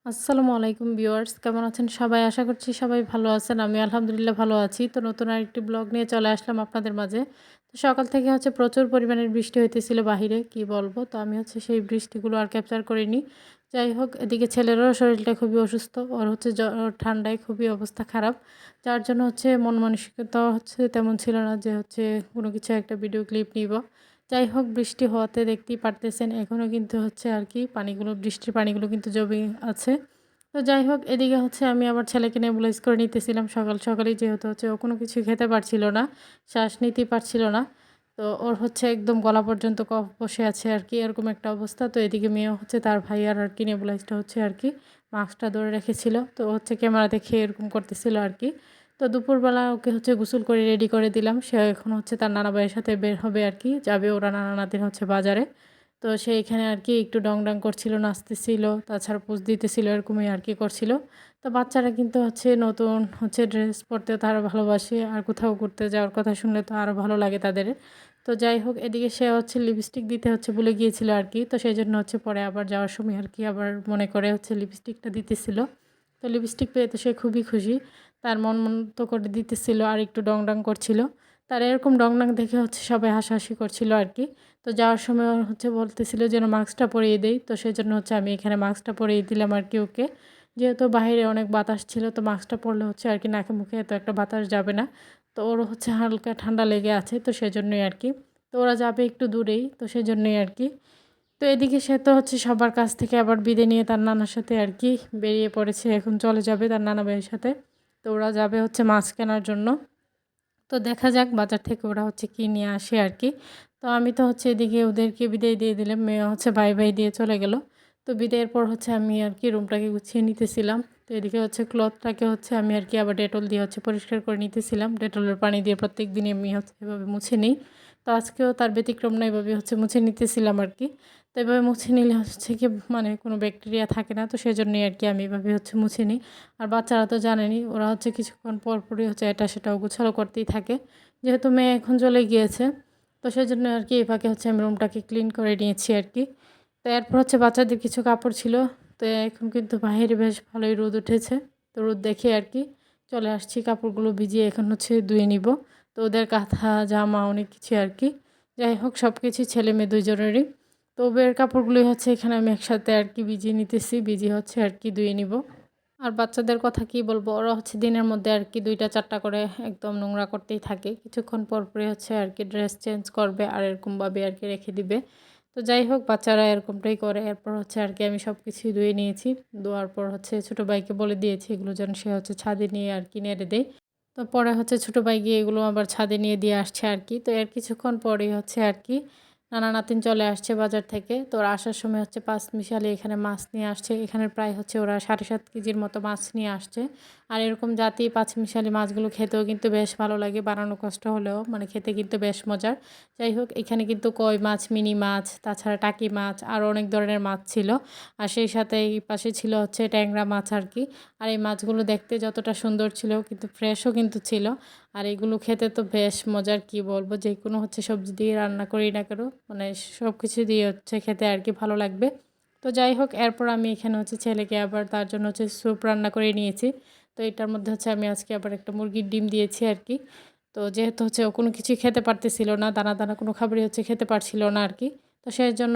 আসসালামু আলাইকুম ভিউয়ার্স, কেমন আছেন সবাই? আশা করছি সবাই ভালো আছেন। আমি আলহামদুলিল্লাহ ভালো আছি। তো নতুন আরেকটি ব্লগ নিয়ে চলে আসলাম আপনাদের মাঝে। তো সকাল থেকে প্রচুর পরিমাণের বৃষ্টি হইতেছিল বাহিরে, কি বলবো? তো আমি সেই বৃষ্টিগুলো আর ক্যাপচার করিনি। যাই হোক, এদিকে ছেলেরও শরীরটা খুবই অসুস্থ। ওর জ্বর, ঠান্ডায় খুবই অবস্থা খারাপ। যার জন্য মন মানসিকতা তেমন ছিল না যে কোনো কিছু একটা ভিডিও ক্লিপ নিব। যাই হোক, বৃষ্টি হওয়াতে দেখতেই পারতেছেন এখনও কিন্তু পানিগুলো, বৃষ্টির পানিগুলো কিন্তু জমে আছে। তো যাই হোক, এদিকে আমি আবার ছেলেকে নেবুলাইজ করে নিতেছিলাম সকাল সকালেই, যেহেতু ও কোনো কিছু খেতে পারছিল না, শ্বাস নিতেই পারছিল না। তো ওর একদম গলা পর্যন্ত কফ বসে আছে আর কি, এরকম একটা অবস্থা। তো এদিকে মেয়েও তার ভাই আর কি নেবুলাইজটা আর কি মাস্কটা ধরে রেখেছিল। তো ক্যামেরা দেখে এরকম করতেছিল আর কি। তো দুপুরবেলা ওকে গোসল করে রেডি করে দিলাম। সে এখন তার নানা ভাইয়ের সাথে বের হবে আর কি, যাবে ওরা নানা নাতিন বাজারে। তো সে এখানে আর কি একটু ডং করছিল, নাচতেছিল, তাছাড়া পোজ দিতেছিল, এরকমই আর কি করছিল। তো বাচ্চারা কিন্তু নতুন ড্রেস পরতে তারা ভালোবাসে, আর কোথাও ঘুরতে যাওয়ার কথা শুনলে তো আরও ভালো লাগে তাদের। তো যাই হোক, এদিকে সে লিপস্টিক দিতে ভুলে গিয়েছিল আর কি। তো সেই জন্য পরে আবার যাওয়ার সময় আর কি আবার মনে করে লিপস্টিকটা দিতেছিল। তো লিপস্টিক পেয়ে তো সে খুবই খুশি, তার মন মতো করে দিতেছিল আর একটু ডং করছিল। তার এরকম ডং দেখে সবাই হাসাহাসি করছিল আর কি। তো যাওয়ার সময় বলতেছিল যেন মাস্কটা পরিয়ে দেই। তো সেজন্য আমি এখানে মাস্কটা পরিয়ে দিলাম আর কি ওকে। যেহেতু বাইরে অনেক বাতাস ছিল, তো মাস্কটা পরলে আর কি নাকে মুখে এত একটা বাতাস যাবে না। তো ওর হালকা ঠান্ডা লেগে আছে, তো সেজন্যই আর কি। তো ওরা যাবে একটু দূরেই, তো সেজন্যই আর কি। তো এদিকে সে তো সবার কাছ থেকে আবার বিদায় নিয়ে তার নানার সাথে আর কি বেরিয়ে পড়েছে, এখন চলে যাবে তার নানা ভাইয়ের সাথে। তো ওরা যাবে মাছ কেনার জন্য। তো দেখা যাক বাজার থেকে ওরা কী নিয়ে আসে আর কি। তো আমি তো এদিকে ওদেরকে বিদায় দিয়ে দিলাম, মেয়ে বাই বাই দিয়ে চলে গেল। তো বিদায়ের পর আমি আর কি রুমটাকে গুছিয়ে নিতেছিলাম। তো এদিকে ক্লথটাকে আমি আর কি আবার ডেটল দিয়ে পরিষ্কার করে নিতেছিলাম। ডেটলের পানি দিয়ে প্রত্যেক দিনই আমি এভাবে মুছে নিই। তো আজকেও তার ব্যতিক্রম না, এভাবে মুছে নিতেছিলাম আর কি। তো এভাবে মুছে নিলে কি মানে কোনো ব্যাকটেরিয়া থাকে না, তো সেজন্যই আর কি আমি এভাবে মুছে নিই। আর বাচ্চারা তো জানেনই, ওরা কিছুক্ষণ পর পরই এটা সেটাও গোছালো করতেই থাকে। যেহেতু মেয়ে এখন চলে গিয়েছে, তো সেজন্য আর কি এই ফাঁকে আমি রুমটাকে ক্লিন করে নিয়েছি আর কি। তো এরপর বাচ্চাদের কিছু কাপড় ছিল। তো এখন কিন্তু বাইরে বেশ ভালোই রোদ উঠেছে। তো রোদ দেখে আর কি চলে আসছি, কাপড়গুলো ভিজিয়ে এখন ধুয়ে নিব। তো ওদের কাঁথা জামা অনেক কিছু আর কি। যাই হোক, সব কিছু ছেলে মেয়ে দুজনেরই। তো ওদের কাপড়গুলোই এখানে আমি একসাথে আর কি ভিজিয়ে নিতেছি, ভিজিয়ে আর কি ধুয়ে নিব। আর বাচ্চাদের কথা কি বলবো, ওরা দিনের মধ্যে আর কি ২টা ৪টা করে একদম নোংরা করতেই থাকে। কিছুক্ষণ পর পরই আর কি ড্রেস চেঞ্জ করবে আর এরকমভাবে আর কি রেখে দিবে। তো যাই হোক, বাচ্চারা এরকমটাই করে। এরপর আর কি আমি সব কিছুই ধুয়ে নিয়েছি। ধোয়ার পর ছোটো ভাইকে বলে দিয়েছি এগুলো যেন সে ছাদে নিয়ে আর কি নেড়ে দেয়। তো পরে ছোটো ভাই গিয়ে এগুলো আবার ছাদে নিয়ে দিয়ে আসছে আর কি। তো এর কিছুক্ষণ পরেই আর কি নানা নাতিন চলে আসছে বাজার থেকে। তো ওরা আসার সময় পাঁচমিশালি এখানে মাছ নিয়ে আসছে। এখানে প্রায় ওরা ৭.৫ কেজির মতো মাছ নিয়ে আসছে। আর এরকম জাতি পাঁচমিশালি মাছগুলো খেতেও কিন্তু বেশ ভালো লাগে, বানানো কষ্ট হলেও মানে খেতে কিন্তু বেশ মজার। যাই হোক, এখানে কিন্তু কই মাছ, মিনি মাছ, তাছাড়া টাকি মাছ, আরও অনেক ধরনের মাছ ছিল। আর সেই সাথে এই পাশে ছিল ট্যাংরা মাছ আর কি। আর এই মাছগুলো দেখতে যতটা সুন্দর ছিল, কিন্তু ফ্রেশও কিন্তু ছিল। আর এগুলো খেতে তো বেশ মজার, কি বলবো, যে কোনো সবজি দিয়ে রান্না করি না কেন, মানে সব কিছু দিয়ে খেতে আর কি ভালো লাগবে। তো যাই হোক, এরপর আমি এখানে ছেলেকে আবার তার জন্য স্যুপ রান্না করে নিয়েছি। তো এটার মধ্যে আমি আজকে আবার একটা মুরগির ডিম দিয়েছি আর কি। তো যেহেতু ও কোনো কিছুই খেতে পারতেছিল না, দানা দানা কোনো খাবারই খেতে পারছিল না আর কি। তো সেই জন্য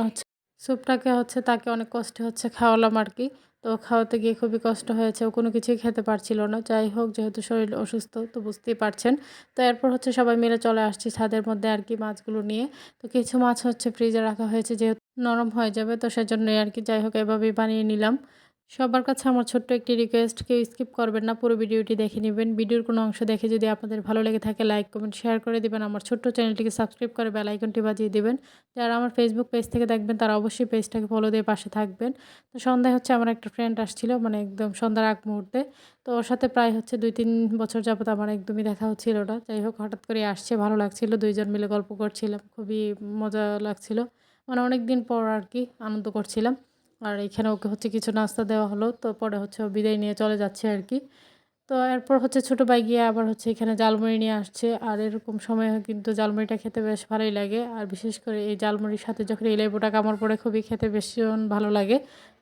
স্যুপটাকে তাকে অনেক কষ্টে খাওয়ালাম আর কি। তো খাওয়াতে গিয়ে খুবই কষ্ট হয়েছে, ও কোনো কিছুই খেতে পারছিল না। যাই হোক, যেহেতু শরীর অসুস্থ, তো বুঝতেই পারছেন। তো এরপর সবাই মিলে চলে আসছি ছাদের মধ্যে আর কি মাছগুলো নিয়ে। তো কিছু মাছ ফ্রিজে রাখা হয়েছে, যেহেতু নরম হয়ে যাবে, তো সেজন্যই আর কি। যাই হোক, এভাবেই বানিয়ে নিলাম। সবার কাছে আমার ছোট্ট একটি রিকোয়েস্ট, কেউ স্কিপ করবেন না, পুরো ভিডিওটি দেখে নেবেন। ভিডিওর কোনো অংশ দেখে যদি আপনাদের ভালো লেগে থাকে, লাইক কমেন্ট শেয়ার করে দিবেন। আমার ছোট্ট চ্যানেলটিকে সাবস্ক্রাইব করে বেল আইকনটি বাজিয়ে দিবেন। যারা আমার ফেসবুক পেজ থেকে দেখবেন তারা অবশ্যই পেজটাকে ফলো দিয়ে পাশে থাকবেন। তো সন্ধ্যায় আমার একটা ফ্রেন্ড আসছিল, মানে একদম সন্ধ্যার আগ মুহূর্তে। তো ওর সাথে প্রায় ২-৩ বছর যাবত আমার একদমই দেখা হচ্ছিল না। যাই হোক, হঠাৎ করে আসছে, ভালো লাগছিল, দুইজন মিলে গল্প করছিলাম, খুবই মজা লাগছিল। মানে অনেক দিন পর আর কি আনন্দ করছিলাম। আর এখানে ওকে কিছু নাস্তা দেওয়া হলো। তো পরে ও বিদায় নিয়ে চলে যাচ্ছে আর কি। তো এরপর হচ্ছে ছোটো ভাই গিয়ে আবার হচ্ছে এখানে ঝালমুড়ি নিয়ে আসছে। আর এরকম সময় কিন্তু ঝালমুড়িটা খেতে বেশ ভালোই লাগে। আর বিশেষ করে এই ঝালমুড়ির সাথে যখন এই লেবুটা কামড় পড়ে খুবই খেতে ভীষণ ভালো লাগে।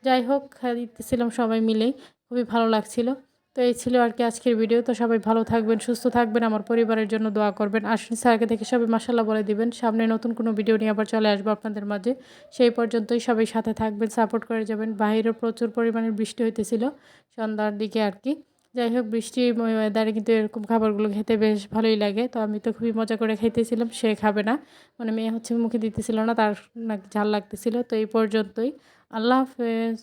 যাই হোক দিতেছিলাম সবাই মিলেই, খুবই ভালো লাগছিল। তো এই ছিল আর কি আজকের ভিডিও। তো সবাই ভালো থাকবেন, সুস্থ থাকবেন, আমার পরিবারের জন্য দোয়া করবেন। আশ্বিন স্যারকে দেখে সবাই মাশাআল্লাহ বলে দিবেন। সামনে নতুন কোনো ভিডিও নিয়ে আবার চলে আসবো আপনাদের মাঝে। সেই পর্যন্তই সবাই সাথে থাকবেন, সাপোর্ট করে যাবেন। বাহিরে প্রচুর পরিমাণে বৃষ্টি হইতেছিল সন্ধ্যার দিকে আর কি। যাই হোক বৃষ্টির ওয়েদারে কিন্তু এরকম খাবারগুলো খেতে বেশ ভালোই লাগে। তো আমি তো খুবই মজা করে খাইতেছিলাম, সে খাবে না। মানে মেয়ে হচ্ছে মুখে দিতেছিল না, তার নাকি ঝাল লাগতেছিল। তো এই পর্যন্তই। আল্লাহ হাফেজ।